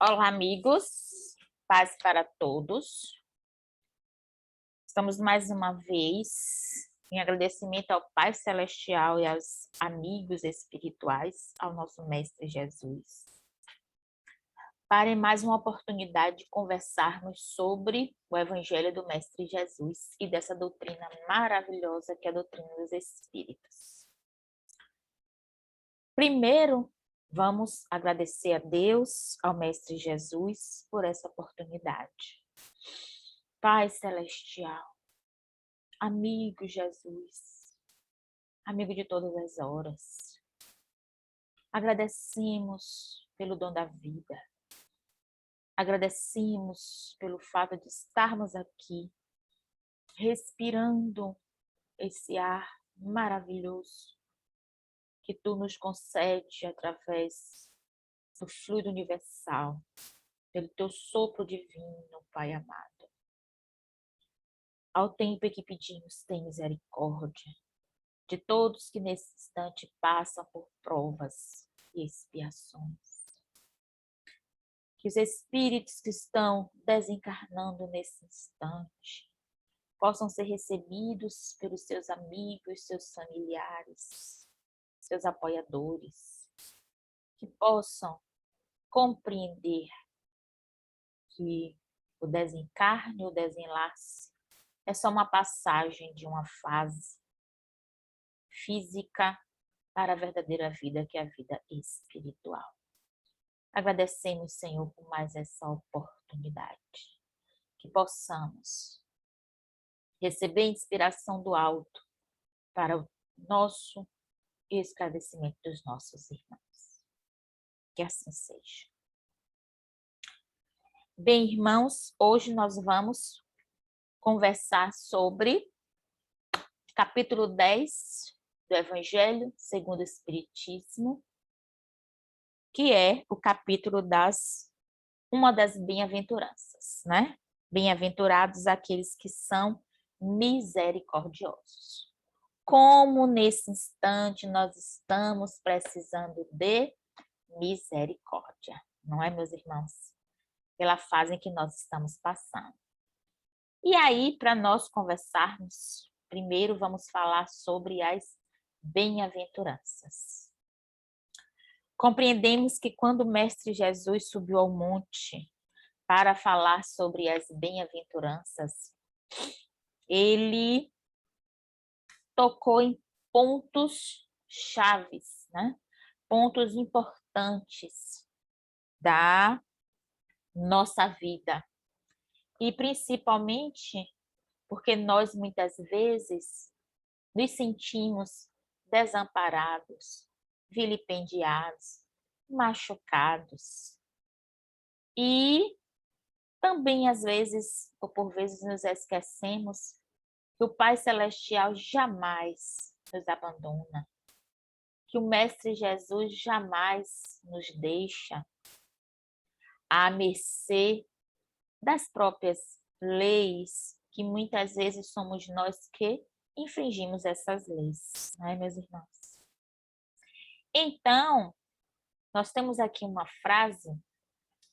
Olá, amigos, paz para todos. Estamos mais uma vez em agradecimento ao Pai Celestial e aos amigos espirituais, ao nosso Mestre Jesus, para mais uma oportunidade de conversarmos sobre o Evangelho do Mestre Jesus e dessa doutrina maravilhosa que é a doutrina dos Espíritos. Primeiro, vamos agradecer a Deus, ao Mestre Jesus, por essa oportunidade. Pai Celestial, amigo Jesus, amigo de todas as horas, agradecemos pelo dom da vida, agradecemos pelo fato de estarmos aqui, respirando esse ar maravilhoso que Tu nos concede através do fluido universal, pelo Teu sopro divino, Pai amado. Ao tempo em que pedimos, tem misericórdia de todos que nesse instante passam por provas e expiações. Que os espíritos que estão desencarnando nesse instante possam ser recebidos pelos seus amigos, seus familiares, seus apoiadores, que possam compreender que o desencarne, o desenlace, é só uma passagem de uma fase física para a verdadeira vida, que é a vida espiritual. Agradecemos, Senhor, por mais essa oportunidade. Que possamos receber inspiração do alto para o nosso esclarecimento dos nossos irmãos. Que assim seja. Bem, irmãos, hoje nós vamos conversar sobre capítulo 10 do Evangelho segundo o Espiritismo, que é o capítulo uma das bem-aventuranças, né? Bem-aventurados aqueles que são misericordiosos. Como nesse instante nós estamos precisando de misericórdia, não é, meus irmãos? Pela fase em que nós estamos passando. E aí, para nós conversarmos, primeiro vamos falar sobre as bem-aventuranças. Compreendemos que quando o Mestre Jesus subiu ao monte para falar sobre as bem-aventuranças, ele tocou em pontos chaves, né? Pontos importantes da nossa vida. E principalmente porque nós muitas vezes nos sentimos desamparados, vilipendiados, machucados. E também, às vezes, ou por vezes, nos esquecemos que o Pai Celestial jamais nos abandona, que o Mestre Jesus jamais nos deixa à mercê das próprias leis, que muitas vezes somos nós que infringimos essas leis, né, meus irmãos? Então, nós temos aqui uma frase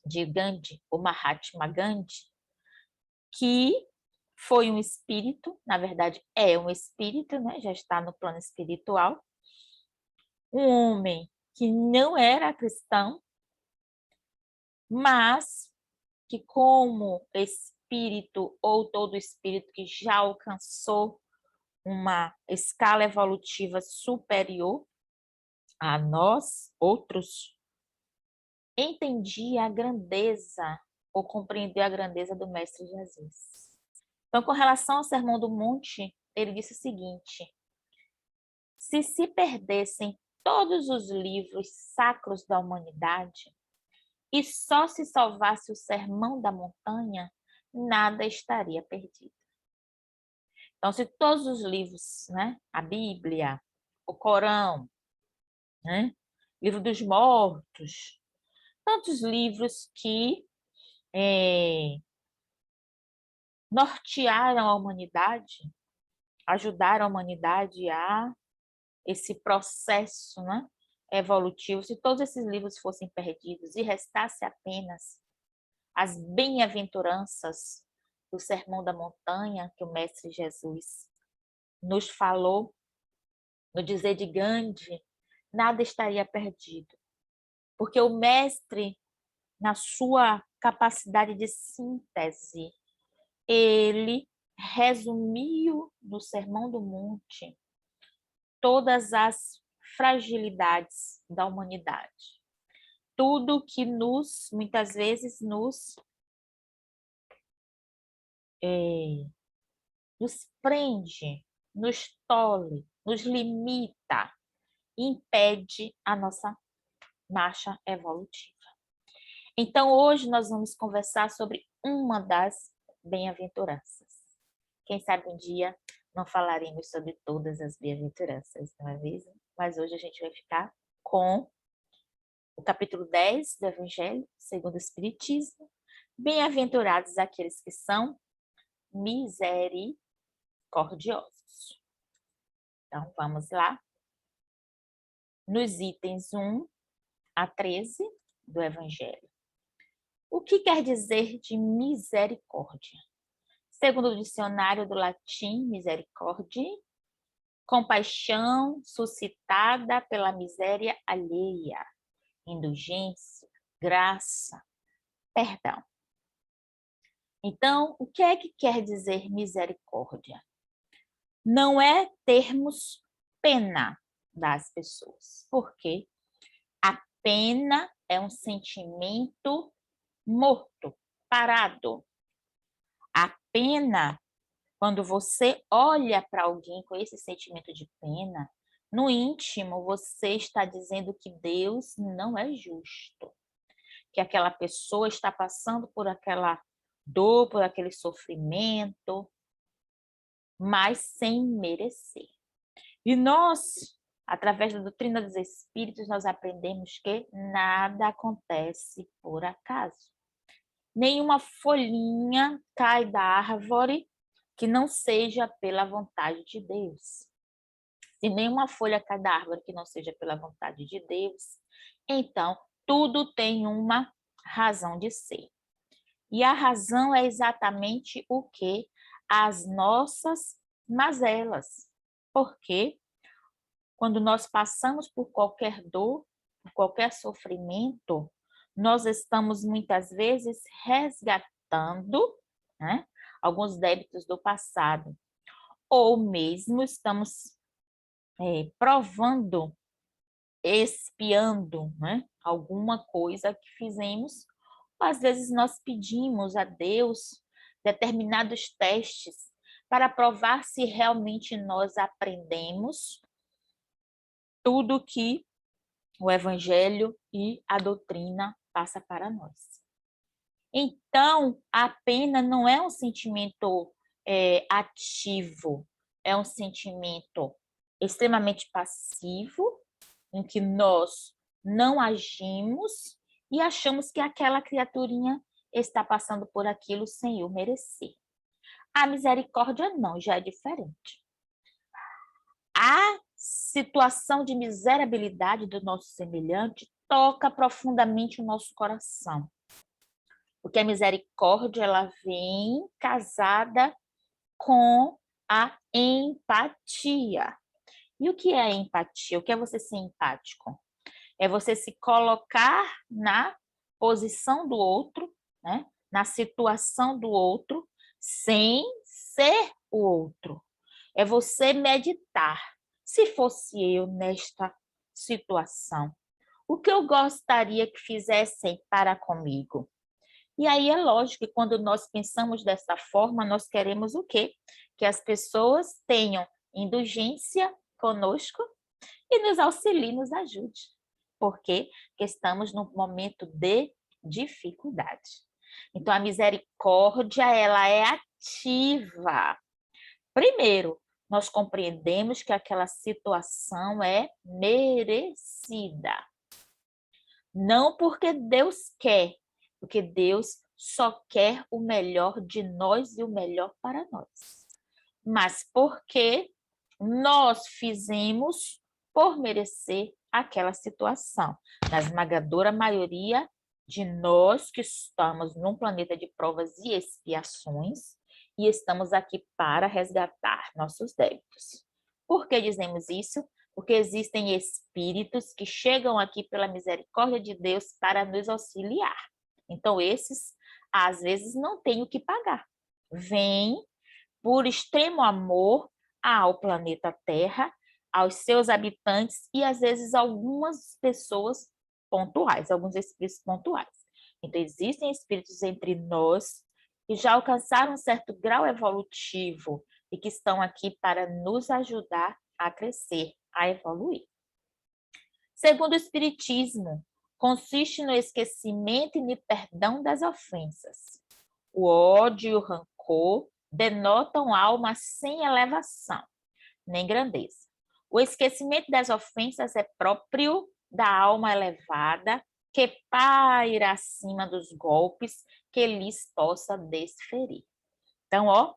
de Gandhi, o Mahatma Gandhi, que foi um espírito, na verdade é um espírito, né? Já está no plano espiritual, um homem que não era cristão, mas que como espírito ou todo espírito que já alcançou uma escala evolutiva superior a nós, outros, entendia a grandeza ou compreendia a grandeza do Mestre Jesus. Então, com relação ao Sermão do Monte, ele disse o seguinte: se perdessem todos os livros sacros da humanidade e só se salvasse o Sermão da Montanha, nada estaria perdido. Então, se todos os livros, né, a Bíblia, o Corão, né, Livro dos Mortos, tantos livros que nortearam a humanidade, ajudaram a humanidade a esse processo, né, evolutivo, se todos esses livros fossem perdidos e restasse apenas as bem-aventuranças do Sermão da Montanha que o Mestre Jesus nos falou, no dizer de Gandhi, nada estaria perdido. Porque o Mestre, na sua capacidade de síntese, ele resumiu no Sermão do Monte todas as fragilidades da humanidade. Tudo que muitas vezes nos prende, nos tolhe, nos limita, impede a nossa marcha evolutiva. Então, hoje nós vamos conversar sobre uma das bem-aventuranças. Quem sabe um dia não falaremos sobre todas as bem-aventuranças, não é mesmo? Mas hoje a gente vai ficar com o capítulo 10 do Evangelho segundo o Espiritismo. Bem-aventurados aqueles que são misericordiosos. Então, vamos lá. Nos itens 1 a 13 do Evangelho. O que quer dizer de misericórdia? Segundo o dicionário do latim, misericordiae, compaixão suscitada pela miséria alheia, indulgência, graça, perdão. Então, o que é que quer dizer misericórdia? Não é termos pena das pessoas, porque a pena é um sentimento morto, parado. A pena, quando você olha para alguém com esse sentimento de pena, no íntimo você está dizendo que Deus não é justo, que aquela pessoa está passando por aquela dor, por aquele sofrimento, mas sem merecer. E nós, através da doutrina dos Espíritos, nós aprendemos que nada acontece por acaso. Nenhuma folhinha cai da árvore que não seja pela vontade de Deus. Se nenhuma folha cai da árvore que não seja pela vontade de Deus, então tudo tem uma razão de ser. E a razão é exatamente o quê? As nossas mazelas. Porque quando nós passamos por qualquer dor, por qualquer sofrimento, nós estamos muitas vezes resgatando, né, alguns débitos do passado. Ou mesmo estamos provando, expiando, né, alguma coisa que fizemos. Às vezes nós pedimos a Deus determinados testes para provar se realmente nós aprendemos tudo que o Evangelho e a doutrina passa para nós. Então, a pena não é um sentimento ativo, é um sentimento extremamente passivo, em que nós não agimos e achamos que aquela criaturinha está passando por aquilo sem o merecer. A misericórdia não, já é diferente. A situação de miserabilidade do nosso semelhante toca profundamente o nosso coração. Porque a misericórdia, ela vem casada com a empatia. E o que é empatia? O que é você ser empático? É você se colocar na posição do outro, né? Na situação do outro, sem ser o outro. É você meditar. Se fosse eu nesta situação, o que eu gostaria que fizessem para comigo? E aí é lógico que quando nós pensamos dessa forma, nós queremos o quê? Que as pessoas tenham indulgência conosco e nos auxilie, nos ajude. Por quê? Porque estamos num momento de dificuldade. Então, a misericórdia, ela é ativa. Primeiro, nós compreendemos que aquela situação é merecida. Não porque Deus quer, porque Deus só quer o melhor de nós e o melhor para nós. Mas porque nós fizemos por merecer aquela situação. Na esmagadora maioria de nós que estamos num planeta de provas e expiações e estamos aqui para resgatar nossos débitos. Por que dizemos isso? Porque existem espíritos que chegam aqui pela misericórdia de Deus para nos auxiliar. Então, esses, às vezes, não têm o que pagar. Vêm por extremo amor ao planeta Terra, aos seus habitantes e, às vezes, algumas pessoas pontuais, alguns espíritos pontuais. Então, existem espíritos entre nós que já alcançaram um certo grau evolutivo e que estão aqui para nos ajudar a crescer, a evoluir. Segundo o Espiritismo, consiste no esquecimento e no perdão das ofensas. O ódio e o rancor denotam alma sem elevação, nem grandeza. O esquecimento das ofensas é próprio da alma elevada que paira acima dos golpes que lhes possa desferir. Então,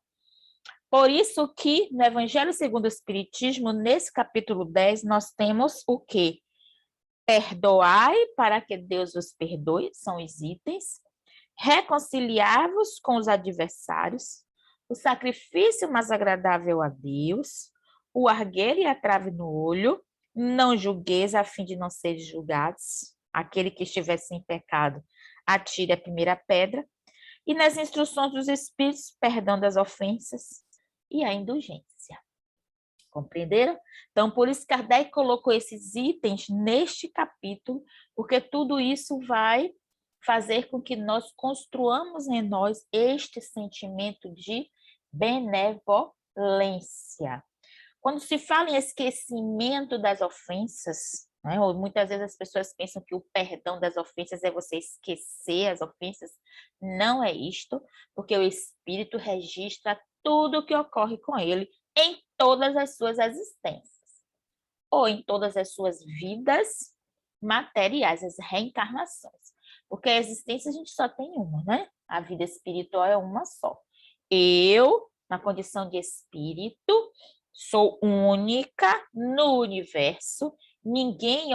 por isso que no Evangelho segundo o Espiritismo, nesse capítulo 10, nós temos o quê? Perdoai para que Deus vos perdoe, são os itens. Reconciliar-vos com os adversários, o sacrifício mais agradável a Deus, o argueiro e a trave no olho, não julgueis a fim de não seres julgados. Aquele que estiver sem pecado, atire a primeira pedra. E nas instruções dos Espíritos, perdão das ofensas e a indulgência. Compreenderam? Então, por isso Kardec colocou esses itens neste capítulo, porque tudo isso vai fazer com que nós construamos em nós este sentimento de benevolência. Quando se fala em esquecimento das ofensas, né, ou muitas vezes as pessoas pensam que o perdão das ofensas é você esquecer as ofensas, não é isto, porque o Espírito registra tudo o que ocorre com ele em todas as suas existências, ou em todas as suas vidas materiais, as reencarnações. Porque a existência a gente só tem uma, né? A vida espiritual é uma só. Eu, na condição de espírito, sou única no universo. Ninguém,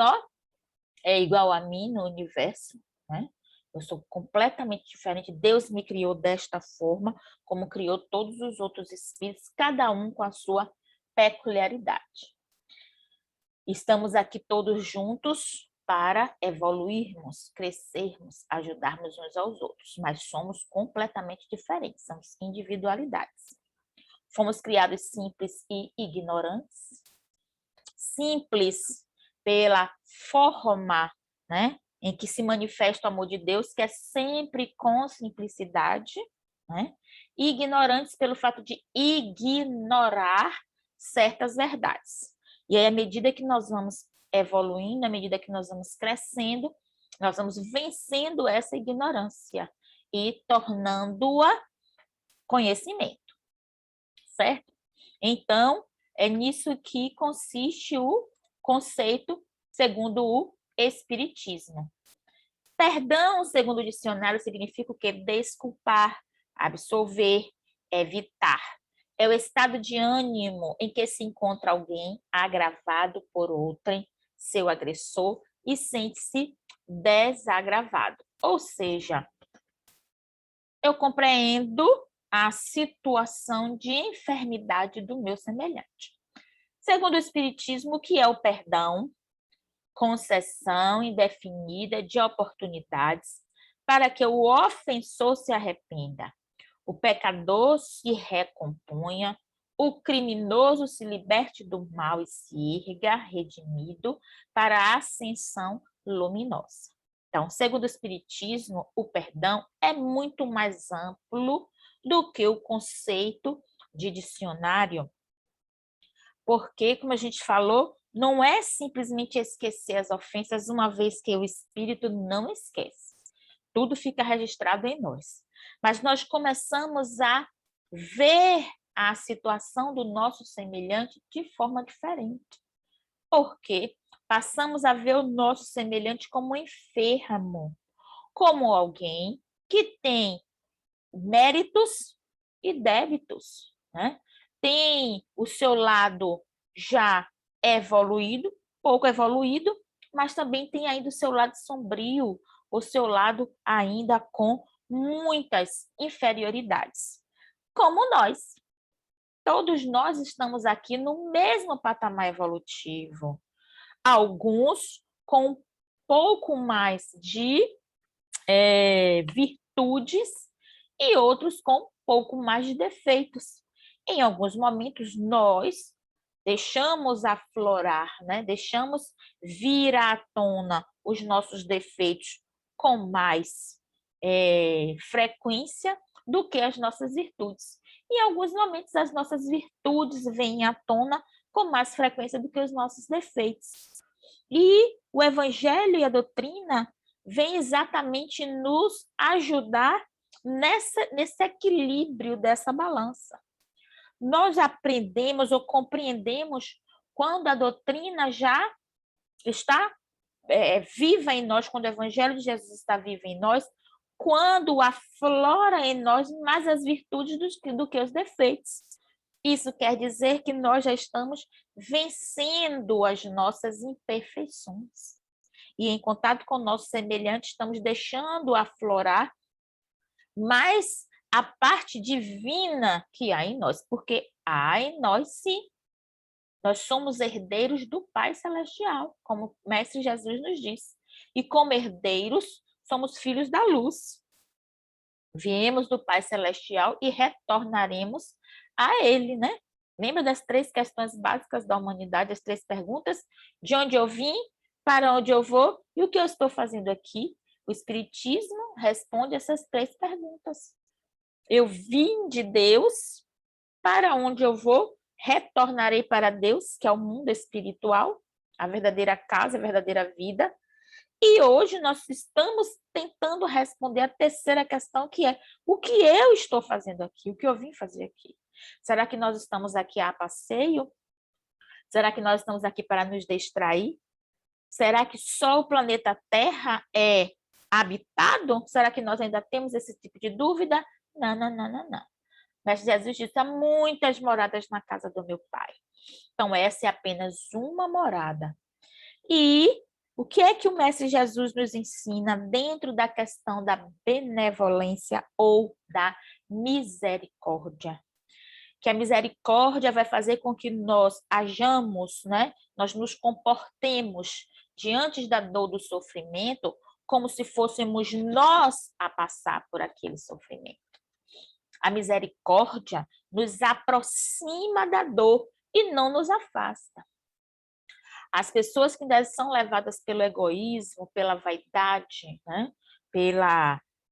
é igual a mim no universo, né? Eu sou completamente diferente. Deus me criou desta forma, como criou todos os outros espíritos, cada um com a sua peculiaridade. Estamos aqui todos juntos para evoluirmos, crescermos, ajudarmos uns aos outros, mas somos completamente diferentes, somos individualidades. Fomos criados simples e ignorantes. Simples pela forma, né, em que se manifesta o amor de Deus, que é sempre com simplicidade, né? E ignorantes pelo fato de ignorar certas verdades. E aí, à medida que nós vamos evoluindo, à medida que nós vamos crescendo, nós vamos vencendo essa ignorância e tornando-a conhecimento, certo? Então, é nisso que consiste o conceito segundo o Espiritismo. Perdão, segundo o dicionário, significa o quê? Desculpar, absolver, evitar. É o estado de ânimo em que se encontra alguém agravado por outrem, seu agressor, e sente-se desagravado. Ou seja, eu compreendo a situação de enfermidade do meu semelhante. Segundo o Espiritismo, o que é o perdão? Concessão indefinida de oportunidades para que o ofensor se arrependa, o pecador se recomponha, o criminoso se liberte do mal e se erga redimido para a ascensão luminosa. Então, segundo o Espiritismo, o perdão é muito mais amplo do que o conceito de dicionário, porque, como a gente falou, não é simplesmente esquecer as ofensas, uma vez que o espírito não esquece. Tudo fica registrado em nós. Mas nós começamos a ver a situação do nosso semelhante de forma diferente. Porque passamos a ver o nosso semelhante como enfermo, como alguém que tem méritos e débitos, né? Tem o seu lado já evoluído, pouco evoluído, mas também tem ainda o seu lado sombrio, o seu lado ainda com muitas inferioridades. Como nós. Todos nós estamos aqui no mesmo patamar evolutivo. Alguns com um pouco mais de virtudes e outros com um pouco mais de defeitos. Em alguns momentos, nós deixamos aflorar, né? Deixamos vir à tona os nossos defeitos com mais frequência do que as nossas virtudes. Em alguns momentos, as nossas virtudes vêm à tona com mais frequência do que os nossos defeitos. E o Evangelho e a doutrina vêm exatamente nos ajudar nesse equilíbrio dessa balança. Nós aprendemos ou compreendemos quando a doutrina já está viva em nós, quando o Evangelho de Jesus está vivo em nós, quando aflora em nós mais as virtudes do que os defeitos. Isso quer dizer que nós já estamos vencendo as nossas imperfeições. E em contato com o nosso semelhante, estamos deixando aflorar mais a parte divina que há em nós, porque há em nós, sim. Nós somos herdeiros do Pai Celestial, como o Mestre Jesus nos disse. E como herdeiros, somos filhos da luz. Viemos do Pai Celestial e retornaremos a Ele, né? Lembra das 3 questões básicas da humanidade, as 3 perguntas? De onde eu vim, para onde eu vou e o que eu estou fazendo aqui? O Espiritismo responde essas 3 perguntas. Eu vim de Deus, para onde eu vou? Retornarei para Deus, que é o mundo espiritual, a verdadeira casa, a verdadeira vida. E hoje nós estamos tentando responder a terceira questão, que é o que eu estou fazendo aqui, o que eu vim fazer aqui. Será que nós estamos aqui a passeio? Será que nós estamos aqui para nos distrair? Será que só o planeta Terra é habitado? Será que nós ainda temos esse tipo de dúvida? Não, não, não, não, não. Mas Jesus disse, há muitas moradas na casa do meu Pai. Então, essa é apenas uma morada. E o que é que o Mestre Jesus nos ensina dentro da questão da benevolência ou da misericórdia? Que a misericórdia vai fazer com que nós hajamos, né? Nós nos comportemos diante da dor do sofrimento como se fôssemos nós a passar por aquele sofrimento. A misericórdia nos aproxima da dor e não nos afasta. As pessoas que ainda são levadas pelo egoísmo, pela vaidade, né?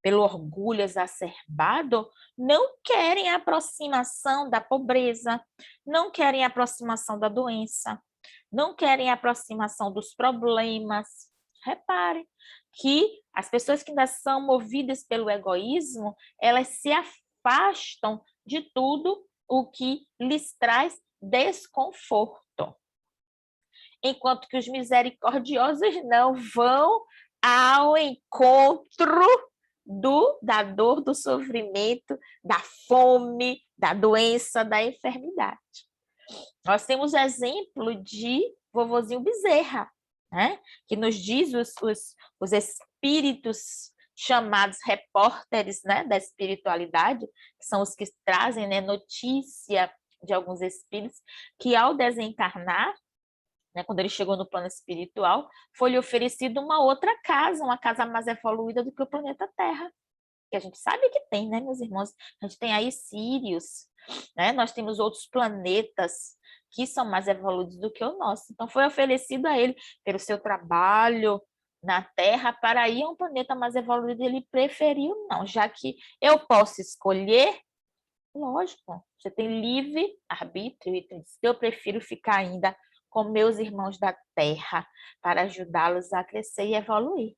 Pelo orgulho exacerbado, não querem a aproximação da pobreza, não querem a aproximação da doença, não querem a aproximação dos problemas. Repare que as pessoas que ainda são movidas pelo egoísmo, elas se afastam de tudo o que lhes traz desconforto. Enquanto que os misericordiosos não vão ao encontro da dor, do sofrimento, da fome, da doença, da enfermidade. Nós temos o exemplo de vovozinho Bezerra, né? Que nos diz os espíritos chamados repórteres, né, da espiritualidade, que são os que trazem, né, notícia de alguns espíritos, que ao desencarnar, né, quando ele chegou no plano espiritual, foi-lhe oferecido uma outra casa, uma casa mais evoluída do que o planeta Terra. Que a gente sabe que tem, né, meus irmãos? A gente tem aí Sírios, né? Nós temos outros planetas que são mais evoluídos do que o nosso. Então, foi oferecido a ele, pelo seu trabalho na Terra, para ir a um planeta mais evoluído. Ele preferiu não, já que eu posso escolher, lógico, você tem livre arbítrio, e eu prefiro ficar ainda com meus irmãos da Terra para ajudá-los a crescer e evoluir.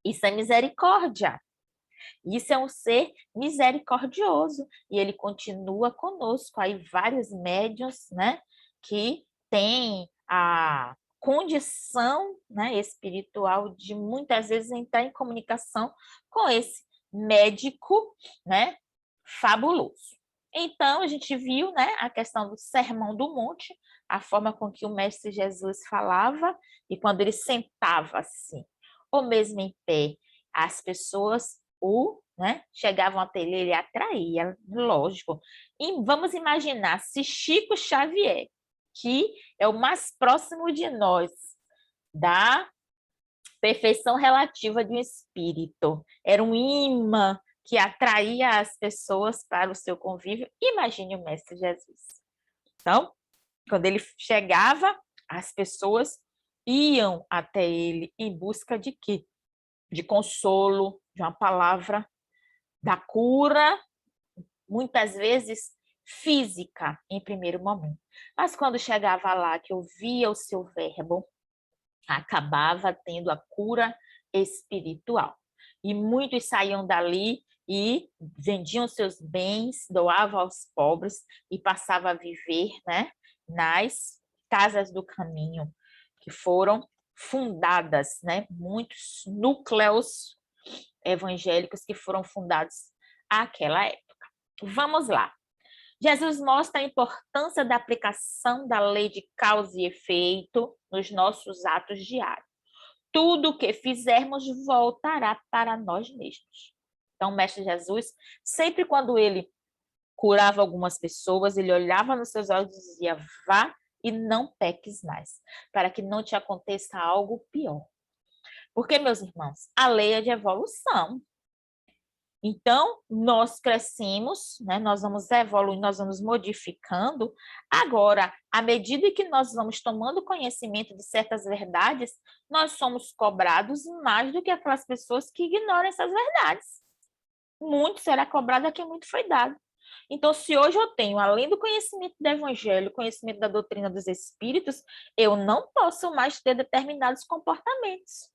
Isso é misericórdia. Isso é um ser misericordioso e ele continua conosco. Aí vários médiuns, né, que têm a condição, né, espiritual de muitas vezes entrar em comunicação com esse médico, né, fabuloso. Então, a gente viu, né, a questão do Sermão do Monte, a forma com que o Mestre Jesus falava, e quando ele sentava assim, ou mesmo em pé, as pessoas chegavam até ele atraía, lógico. E vamos imaginar se Chico Xavier, que é o mais próximo de nós, da perfeição relativa de um espírito, era um imã que atraía as pessoas para o seu convívio. Imagine o Mestre Jesus. Então, quando ele chegava, as pessoas iam até ele em busca de quê? De consolo, de uma palavra da cura, muitas vezes física em primeiro momento. Mas quando chegava lá, que ouvia o seu verbo, acabava tendo a cura espiritual. E muitos saíam dali e vendiam seus bens, doavam aos pobres e passavam a viver, nas casas do caminho, que foram fundadas, muitos núcleos evangélicos que foram fundados àquela época. Vamos lá. Jesus mostra a importância da aplicação da lei de causa e efeito nos nossos atos diários. Tudo o que fizermos voltará para nós mesmos. Então, o Mestre Jesus, sempre quando ele curava algumas pessoas, ele olhava nos seus olhos e dizia: vá e não peques mais, para que não te aconteça algo pior. Porque, meus irmãos, a lei é de evolução. Então, nós crescemos, nós vamos evoluindo, nós vamos modificando. Agora, à medida que nós vamos tomando conhecimento de certas verdades, nós somos cobrados mais do que aquelas pessoas que ignoram essas verdades. Muito será cobrado a quem muito foi dado. Então, se hoje eu tenho, além do conhecimento do Evangelho, conhecimento da doutrina dos Espíritos, eu não posso mais ter determinados comportamentos.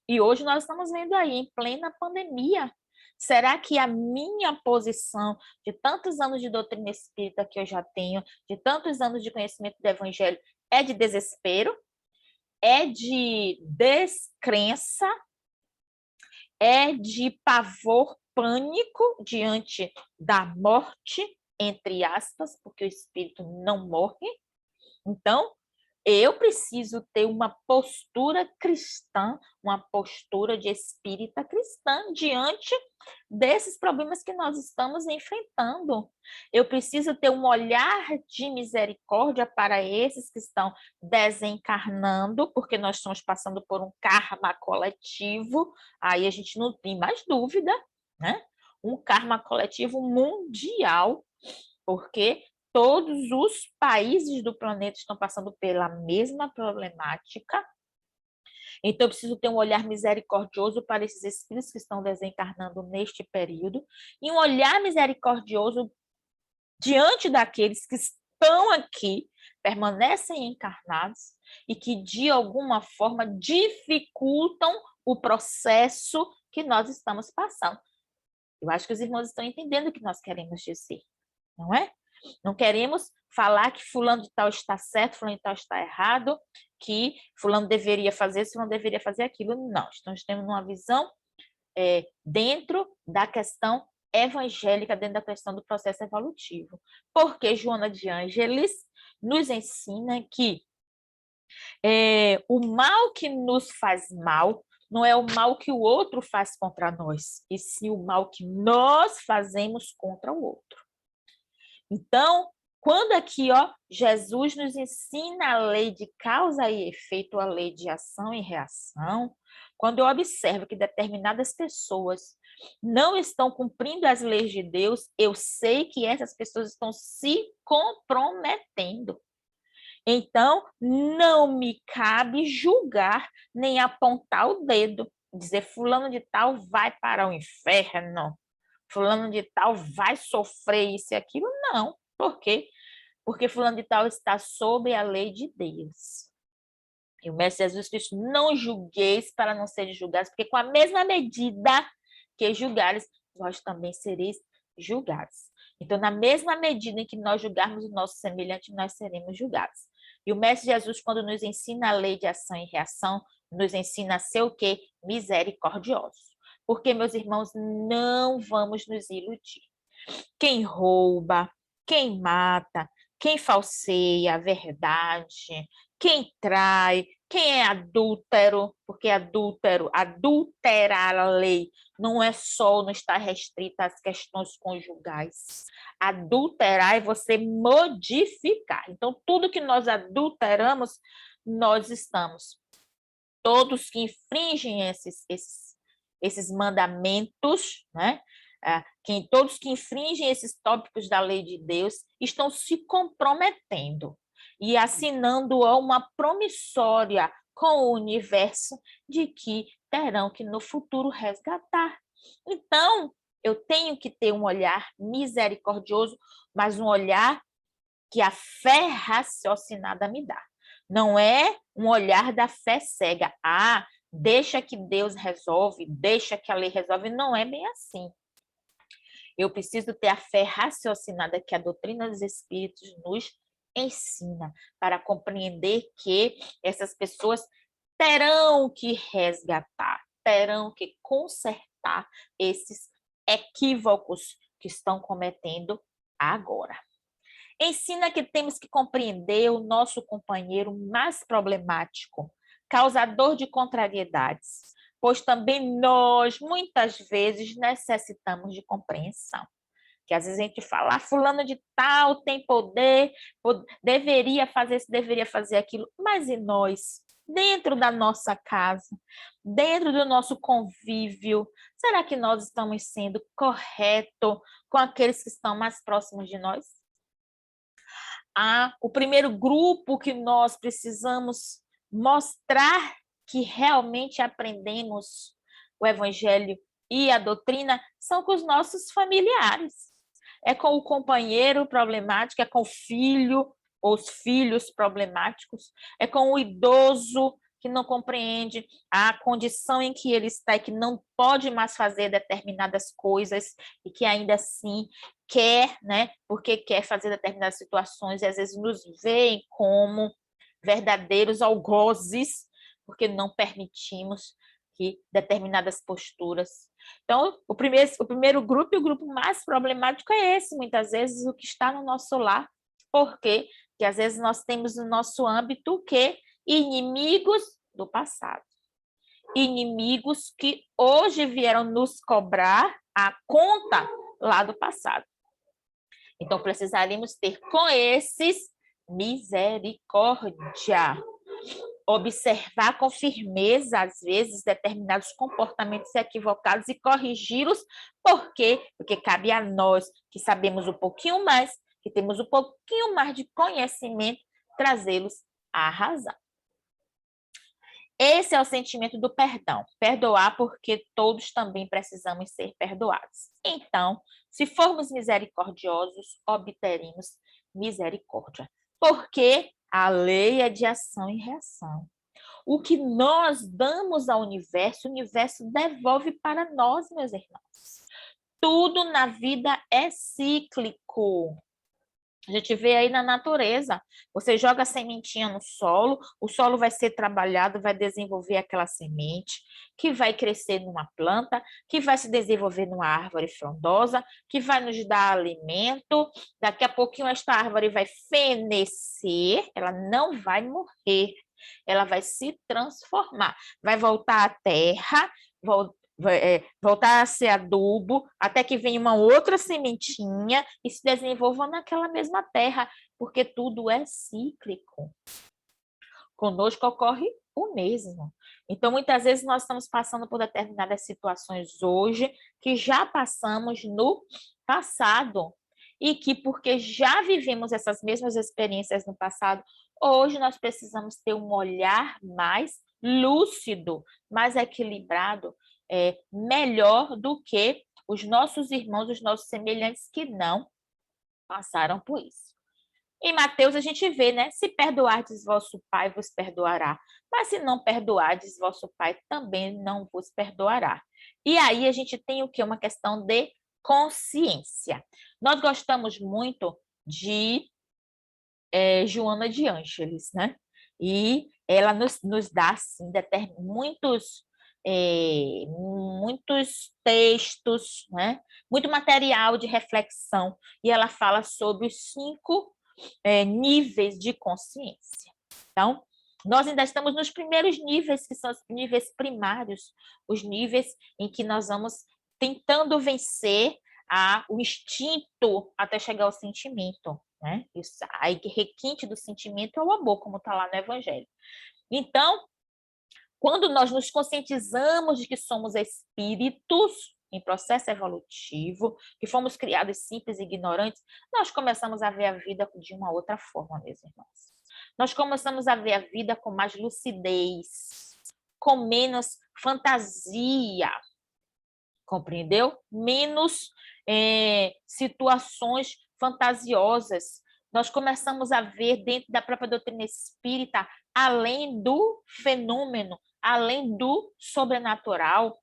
E hoje nós estamos vendo aí, em plena pandemia, será que a minha posição de tantos anos de doutrina espírita que eu já tenho, de tantos anos de conhecimento do Evangelho, é de desespero? É de descrença? É de pavor, pânico diante da morte, entre aspas, porque o espírito não morre? Então, eu preciso ter uma postura cristã, uma postura de espírita cristã diante desses problemas que nós estamos enfrentando. Eu preciso ter um olhar de misericórdia para esses que estão desencarnando, porque nós estamos passando por um karma coletivo, aí a gente não tem mais dúvida, um karma coletivo mundial, porque todos os países do planeta estão passando pela mesma problemática. Então, eu preciso ter um olhar misericordioso para esses espíritos que estão desencarnando neste período e um olhar misericordioso diante daqueles que estão aqui, permanecem encarnados e que, de alguma forma, dificultam o processo que nós estamos passando. Eu acho que os irmãos estão entendendo o que nós queremos dizer, não é? Não queremos falar que fulano de tal está certo, fulano de tal está errado, que fulano deveria fazer isso, fulano deveria fazer aquilo. Não, nós temos uma visão dentro da questão evangélica, dentro da questão do processo evolutivo. Porque Joana de Ângeles nos ensina que o mal que nos faz mal não é o mal que o outro faz contra nós, e sim o mal que nós fazemos contra o outro. Então, quando aqui, Jesus nos ensina a lei de causa e efeito, a lei de ação e reação, quando eu observo que determinadas pessoas não estão cumprindo as leis de Deus, eu sei que essas pessoas estão se comprometendo. Então, não me cabe julgar nem apontar o dedo, dizer fulano de tal vai para o inferno, fulano de tal vai sofrer isso e aquilo. Não. Por quê? Porque fulano de tal está sob a lei de Deus. E o Mestre Jesus Cristo: não julgueis para não seres julgados, porque com a mesma medida que julgares, vós também sereis julgados. Então, na mesma medida em que nós julgarmos o nosso semelhante, nós seremos julgados. E o Mestre Jesus, quando nos ensina a lei de ação e reação, nos ensina a ser o quê? Misericordiosos. Porque, meus irmãos, não vamos nos iludir. Quem rouba, quem mata, quem falseia a verdade, quem trai, quem é adúltero, porque adúltero, adulterar a lei não é só, não está restrita às questões conjugais. Adulterar é você modificar. Então, tudo que nós adulteramos, nós estamos. Todos que infringem esses mandamentos, né? Todos que infringem esses tópicos da lei de Deus estão se comprometendo e assinando uma promissória com o universo de que terão que no futuro resgatar. Então, eu tenho que ter um olhar misericordioso, mas um olhar que a fé raciocinada me dá. Não é um olhar da fé cega. Deixa que Deus resolve, deixa que a lei resolve. Não é bem assim. Eu preciso ter a fé raciocinada que a doutrina dos Espíritos nos ensina para compreender que essas pessoas terão que resgatar, terão que consertar esses equívocos que estão cometendo agora. Ensina que temos que compreender o nosso companheiro mais problemático, causador de contrariedades, pois também nós, muitas vezes, necessitamos de compreensão. Que às vezes a gente fala, fulano de tal tem poder, deveria fazer isso, deveria fazer aquilo, mas e nós? Dentro da nossa casa, dentro do nosso convívio, será que nós estamos sendo corretos com aqueles que estão mais próximos de nós? O primeiro grupo que nós precisamos mostrar que realmente aprendemos o evangelho e a doutrina são com os nossos familiares. É com o companheiro problemático, é com o filho ou os filhos problemáticos, é com o idoso que não compreende a condição em que ele está e que não pode mais fazer determinadas coisas e que ainda assim quer, né, porque quer fazer determinadas situações e às vezes nos veem como verdadeiros algozes, porque não permitimos que determinadas posturas. Então, o primeiro grupo e o grupo mais problemático é esse, muitas vezes, o que está no nosso lar. Por quê? Porque às vezes nós temos no nosso âmbito o quê? Inimigos do passado. Inimigos que hoje vieram nos cobrar a conta lá do passado. Então, precisaríamos ter com esses misericórdia. Observar com firmeza, às vezes, determinados comportamentos equivocados e corrigi-los. Por quê? Porque cabe a nós, que sabemos um pouquinho mais, que temos um pouquinho mais de conhecimento, trazê-los à razão. Esse é o sentimento do perdão. Perdoar porque todos também precisamos ser perdoados. Então, se formos misericordiosos, obteremos misericórdia. Porque a lei é de ação e reação. O que nós damos ao universo, o universo devolve para nós, meus irmãos. Tudo na vida é cíclico. A gente vê aí na natureza, você joga a sementinha no solo, o solo vai ser trabalhado, vai desenvolver aquela semente, que vai crescer numa planta, que vai se desenvolver numa árvore frondosa, que vai nos dar alimento. Daqui a pouquinho esta árvore vai fenecer, ela não vai morrer, ela vai se transformar, vai voltar à terra, voltar a ser adubo, até que venha uma outra sementinha e se desenvolva naquela mesma terra, porque tudo é cíclico. Conosco ocorre o mesmo. Então, muitas vezes nós estamos passando por determinadas situações hoje que já passamos no passado e que, porque já vivemos essas mesmas experiências no passado, hoje nós precisamos ter um olhar mais lúcido, mais equilibrado, melhor do que os nossos irmãos, os nossos semelhantes que não passaram por isso. Em Mateus a gente vê, né? Se perdoardes vosso Pai, vos perdoará. Mas se não perdoardes, vosso Pai também não vos perdoará. E aí a gente tem o quê? Uma questão de consciência. Nós gostamos muito de Joana de Ângeles, né? E ela nos dá, assim, muitos textos, né? Muito material de reflexão. E ela fala sobre os 5 níveis de consciência. Então, nós ainda estamos nos primeiros níveis, que são os níveis primários, os níveis em que nós vamos tentando vencer o instinto até chegar ao sentimento, né? A requinte do sentimento é o amor, como está lá no Evangelho. Então, quando nós nos conscientizamos de que somos espíritos em processo evolutivo, que fomos criados simples e ignorantes, nós começamos a ver a vida de uma outra forma, meus irmãos. Nós começamos a ver a vida com mais lucidez, com menos fantasia, compreendeu? Menos situações fantasiosas. Nós começamos a ver dentro da própria doutrina espírita, além do fenômeno, além do sobrenatural.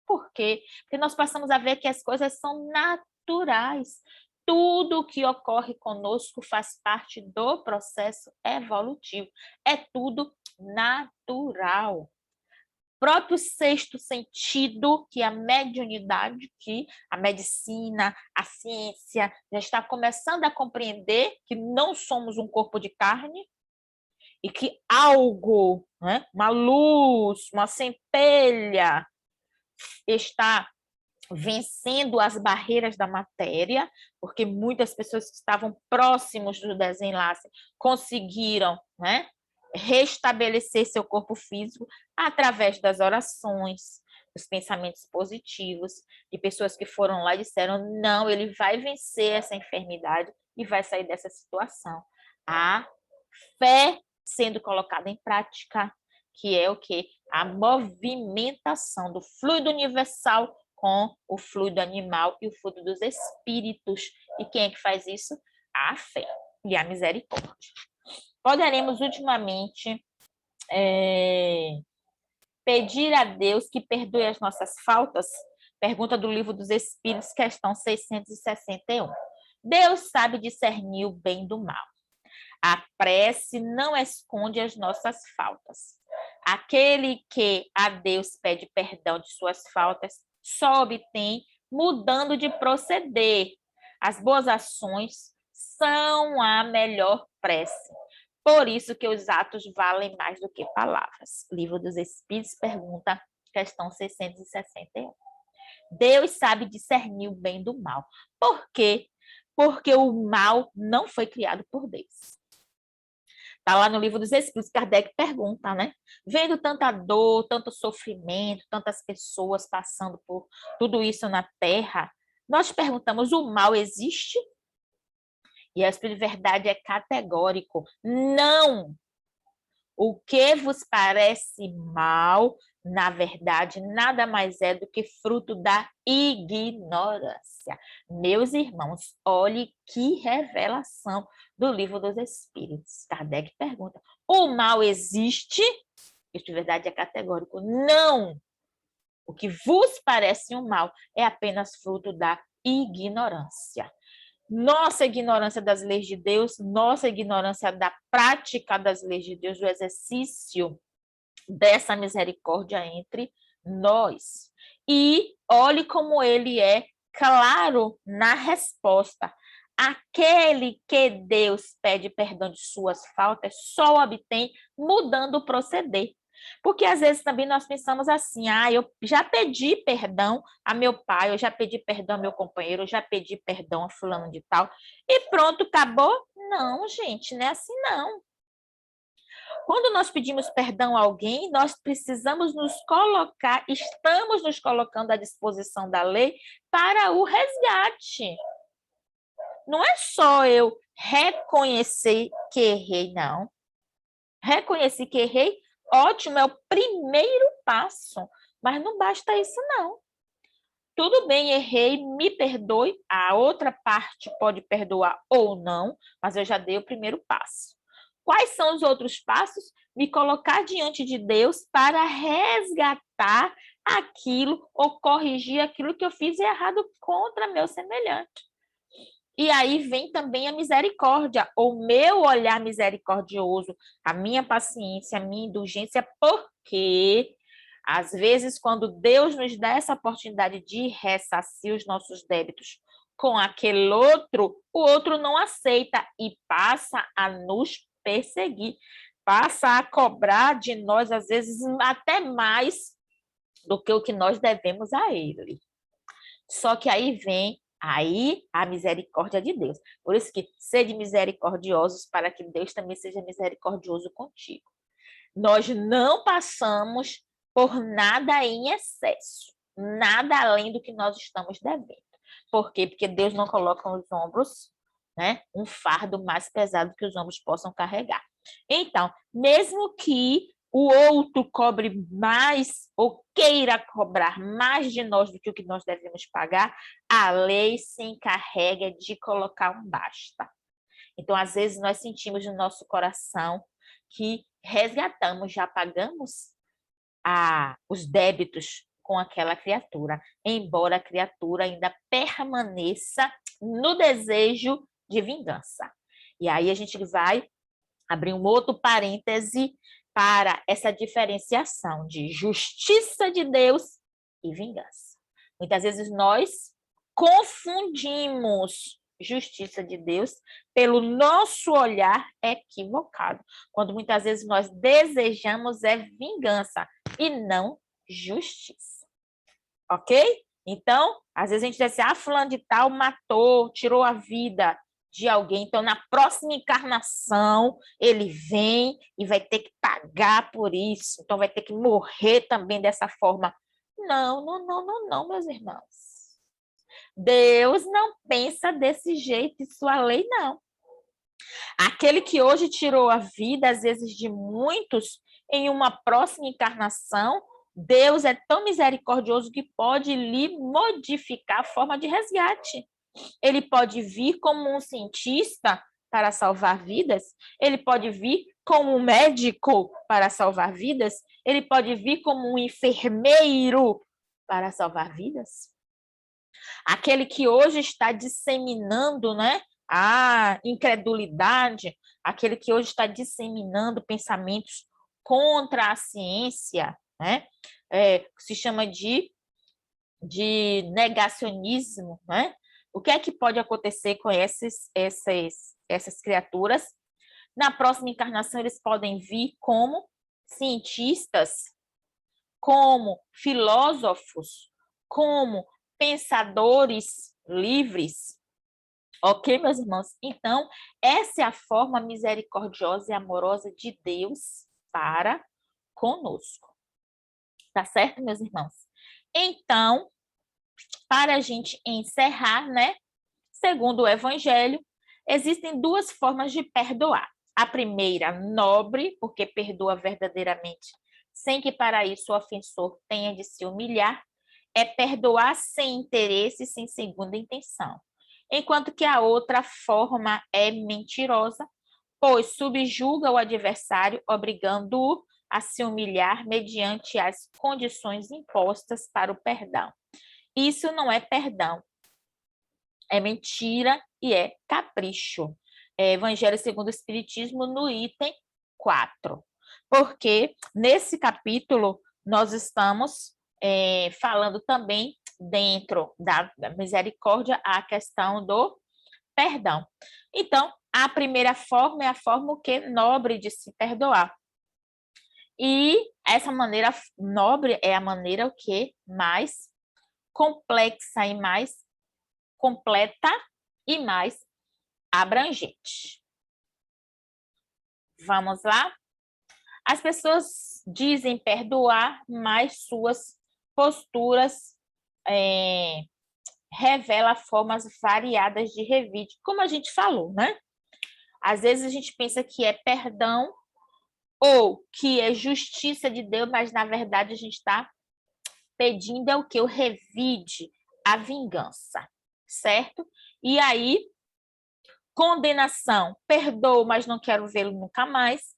Por quê? Porque nós passamos a ver que as coisas são naturais. Tudo o que ocorre conosco faz parte do processo evolutivo. É tudo natural. Próprio sexto sentido, que é a mediunidade, que a medicina, a ciência já está começando a compreender que não somos um corpo de carne e que algo, né, uma luz, uma centelha, está vencendo as barreiras da matéria, porque muitas pessoas que estavam próximos do desenlace conseguiram, né, restabelecer seu corpo físico através das orações, dos pensamentos positivos, de pessoas que foram lá e disseram, não, ele vai vencer essa enfermidade e vai sair dessa situação. A fé sendo colocada em prática, que é o quê? A movimentação do fluido universal com o fluido animal e o fluido dos espíritos. E quem é que faz isso? A fé e a misericórdia. Poderemos, ultimamente, pedir a Deus que perdoe as nossas faltas? Pergunta do Livro dos Espíritos, questão 661. Deus sabe discernir o bem do mal. A prece não esconde as nossas faltas. Aquele que a Deus pede perdão de suas faltas só obtém mudando de proceder. As boas ações são a melhor prece. Por isso que os atos valem mais do que palavras. Livro dos Espíritos, pergunta, questão 661. Deus sabe discernir o bem do mal. Por quê? Porque o mal não foi criado por Deus. Está lá no Livro dos Espíritos, Kardec pergunta, né? Vendo tanta dor, tanto sofrimento, tantas pessoas passando por tudo isso na Terra, nós perguntamos, o mal existe? E a espiritualidade é categórico. Não! O que vos parece mal, na verdade, nada mais é do que fruto da ignorância. Meus irmãos, olhe que revelação do Livro dos Espíritos. Kardec pergunta, o mal existe? Isso de verdade é categórico. Não! O que vos parece um mal é apenas fruto da ignorância. Nossa ignorância das leis de Deus, nossa ignorância da prática das leis de Deus, do exercício dessa misericórdia entre nós. E olhe como ele é claro na resposta. Aquele que Deus pede perdão de suas faltas só obtém mudando o proceder. Porque às vezes também nós pensamos assim, eu já pedi perdão a meu pai, eu já pedi perdão ao meu companheiro, eu já pedi perdão a fulano de tal, e pronto, acabou? Não, gente, não é assim não. Quando nós pedimos perdão a alguém, nós precisamos nos colocar, estamos nos colocando à disposição da lei para o resgate. Não é só eu reconhecer que errei, não. Reconhecer que errei, ótimo, é o primeiro passo, mas não basta isso, não. Tudo bem, errei, me perdoe, a outra parte pode perdoar ou não, mas eu já dei o primeiro passo. Quais são os outros passos? Me colocar diante de Deus para resgatar aquilo ou corrigir aquilo que eu fiz errado contra meu semelhante. E aí vem também a misericórdia, o meu olhar misericordioso, a minha paciência, a minha indulgência, porque às vezes quando Deus nos dá essa oportunidade de ressarcir os nossos débitos com aquele outro, o outro não aceita e passa a nos perseguir, passa a cobrar de nós, às vezes, até mais do que o que nós devemos a ele. Só que aí vem a misericórdia de Deus. Por isso que sede misericordiosos para que Deus também seja misericordioso contigo. Nós não passamos por nada em excesso, nada além do que nós estamos devendo. Por quê? Porque Deus não coloca nos ombros, né, um fardo mais pesado que os ombros possam carregar. Então, mesmo que o outro cobre mais ou queira cobrar mais de nós do que o que nós devemos pagar, a lei se encarrega de colocar um basta. Então, às vezes, nós sentimos no nosso coração que resgatamos, já pagamos os débitos com aquela criatura, embora a criatura ainda permaneça no desejo de vingança. E aí a gente vai abrir um outro parêntese para essa diferenciação de justiça de Deus e vingança. Muitas vezes nós confundimos justiça de Deus pelo nosso olhar equivocado, quando muitas vezes nós desejamos é vingança e não justiça. Ok? Então, às vezes a gente diz assim, fulano de tal matou, tirou a vida de alguém, então na próxima encarnação ele vem e vai ter que pagar por isso, então vai ter que morrer também dessa forma. Não, não, não, não, não, meus irmãos. Deus não pensa desse jeito em sua lei, não. Aquele que hoje tirou a vida, às vezes, de muitos, em uma próxima encarnação, Deus é tão misericordioso que pode lhe modificar a forma de resgate. Ele pode vir como um cientista para salvar vidas, ele pode vir como um médico para salvar vidas, ele pode vir como um enfermeiro para salvar vidas. Aquele que hoje está disseminando, né, a incredulidade, aquele que hoje está disseminando pensamentos contra a ciência, né, se chama de negacionismo, né? O que é que pode acontecer com essas criaturas? Na próxima encarnação, eles podem vir como cientistas, como filósofos, como pensadores livres. Ok, meus irmãos? Então, essa é a forma misericordiosa e amorosa de Deus para conosco. Tá certo, meus irmãos? Então, para a gente encerrar, né? Segundo o Evangelho, existem duas formas de perdoar. A primeira, nobre, porque perdoa verdadeiramente, sem que para isso o ofensor tenha de se humilhar, é perdoar sem interesse, sem segunda intenção. Enquanto que a outra forma é mentirosa, pois subjuga o adversário, obrigando-o a se humilhar mediante as condições impostas para o perdão. Isso não é perdão, é mentira e é capricho. Evangelho segundo o Espiritismo, no item 4. Porque nesse capítulo nós estamos falando também, dentro da misericórdia, a questão do perdão. Então, a primeira forma é a forma que nobre de se perdoar. E essa maneira nobre é a maneira o que mais complexa e mais completa e mais abrangente. Vamos lá? As pessoas dizem perdoar, mas suas posturas revelam formas variadas de revide, como a gente falou, né? Às vezes a gente pensa que é perdão ou que é justiça de Deus, mas na verdade a gente está pedindo é o que? O revide, a vingança, certo? E aí, condenação, perdoo, mas não quero vê-lo nunca mais.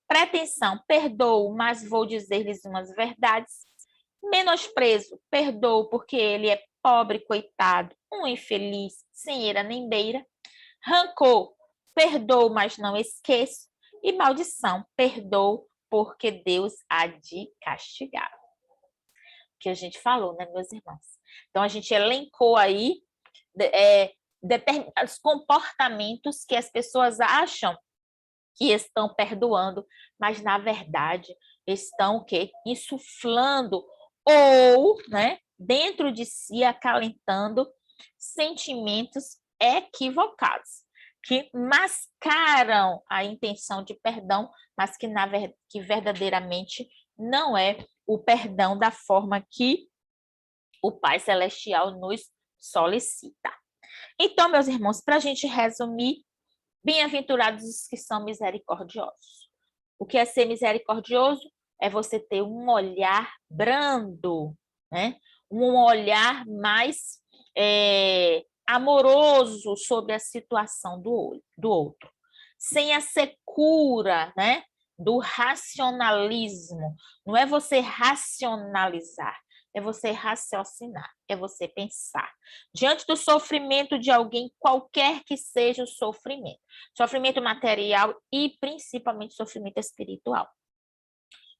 Pretensão, perdoo, mas vou dizer-lhes umas verdades. Menosprezo, perdoo porque ele é pobre, coitado, um infeliz, sem eira nem beira. Rancor, perdoo, mas não esqueço. E maldição, perdoo porque Deus há de castigar. Que a gente falou, né, meus irmãos? Então, a gente elencou aí determinados comportamentos que as pessoas acham que estão perdoando, mas na verdade estão o quê? Insuflando ou, né, dentro de si acalentando sentimentos equivocados, que mascaram a intenção de perdão, mas que verdadeiramente não é o perdão da forma que o Pai Celestial nos solicita. Então, meus irmãos, para a gente resumir, bem-aventurados os que são misericordiosos. O que é ser misericordioso? É você ter um olhar brando, né? Um olhar mais amoroso sobre a situação do outro, sem a secura, né, do racionalismo. Não é você racionalizar, é você raciocinar, é você pensar. Diante do sofrimento de alguém, qualquer que seja o sofrimento material e principalmente sofrimento espiritual.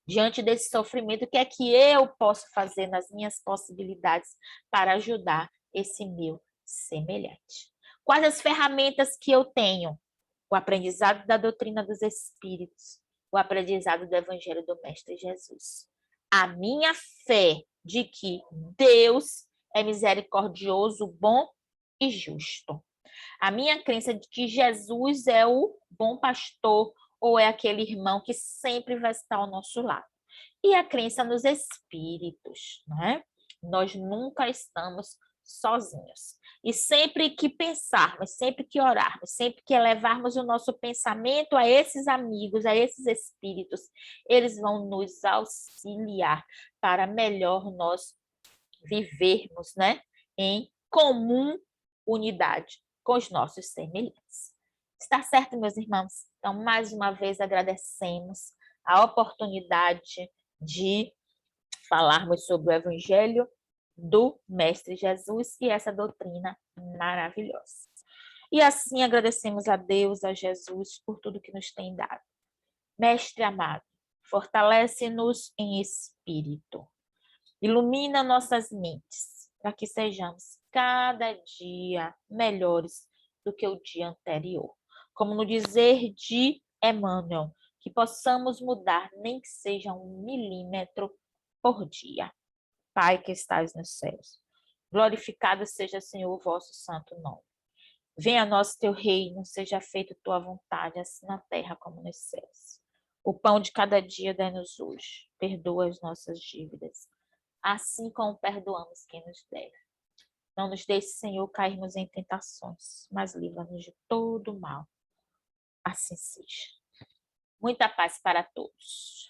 Diante desse sofrimento, o que é que eu posso fazer nas minhas possibilidades para ajudar esse meu semelhante? Quais as ferramentas que eu tenho? O aprendizado da doutrina dos Espíritos, o aprendizado do Evangelho do Mestre Jesus. A minha fé de que Deus é misericordioso, bom e justo. A minha crença de que Jesus é o bom pastor ou é aquele irmão que sempre vai estar ao nosso lado. E a crença nos espíritos, né? Nós nunca estamos sozinhos. E sempre que pensarmos, sempre que orarmos, sempre que elevarmos o nosso pensamento a esses amigos, a esses espíritos, eles vão nos auxiliar para melhor nós vivermos, né, em comum unidade com os nossos semelhantes. Está certo, meus irmãos? Então, mais uma vez agradecemos a oportunidade de falarmos sobre o Evangelho do Mestre Jesus e essa doutrina maravilhosa. E assim agradecemos a Deus, a Jesus, por tudo que nos tem dado. Mestre amado, fortalece-nos em espírito. Ilumina nossas mentes, para que sejamos cada dia melhores do que o dia anterior. Como no dizer de Emmanuel, que possamos mudar, nem que seja 1 milímetro por dia. Pai que estás nos céus, glorificado seja, Senhor, o vosso santo nome. Venha a nós teu reino, seja feita tua vontade, assim na terra como nos céus. O pão de cada dia dai-nos hoje. Perdoa as nossas dívidas, assim como perdoamos quem nos deve. Não nos deixe, Senhor, cairmos em tentações, mas livra-nos de todo mal. Assim seja. Muita paz para todos.